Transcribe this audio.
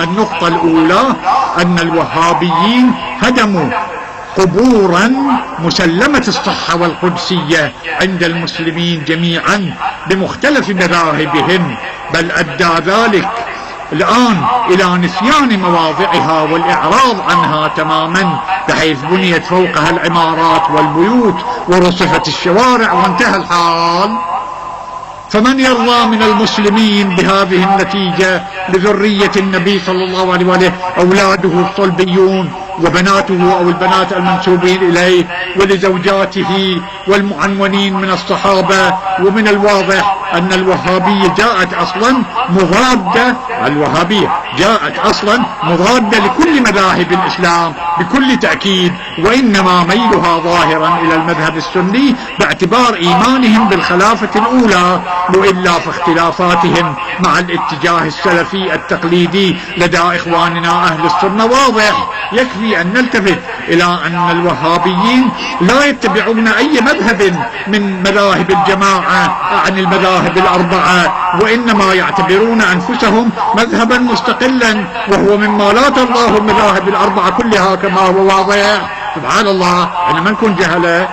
النقطة الأولى أن الوهابيين هدموا قبورا مسلمة الصحة والقدسية عند المسلمين جميعا بمختلف مذاهبهم، بل أدى ذلك الآن إلى نسيان مواضعها والإعراض عنها تماما، بحيث بنيت فوقها العمارات والبيوت ورصفت الشوارع وانتهى الحال. فمن يرضى من المسلمين بهذه النتيجة لذرية النبي صلى الله عليه وآله، أولاده الصلبيون وبناته أو البنات المنسوبين إليه ولزوجاته والمعنونين من الصحابة؟ ومن الواضح أن الوهابية جاءت أصلا مضادة لكل مذاهب الإسلام بكل تأكيد، وإنما ميلها ظاهرا إلى المذهب السني باعتبار إيمانهم بالخلافة الأولى، وإلا فاختلافاتهم مع الاتجاه السلفي التقليدي لدى إخواننا أهل السنة واضح. يكفي أن نلتفت إلى أن الوهابيين لا يتبعون أي مذهب من مذاهب الجماعة عن المذاهب الأربعة، وإنما يعتبرون أنفسهم مذهبا مستقلا، وهو مما لا ترضاه المذاهب الأربعة كلها كما هو واضح. سبحان الله، أنا ما نكون جهلة.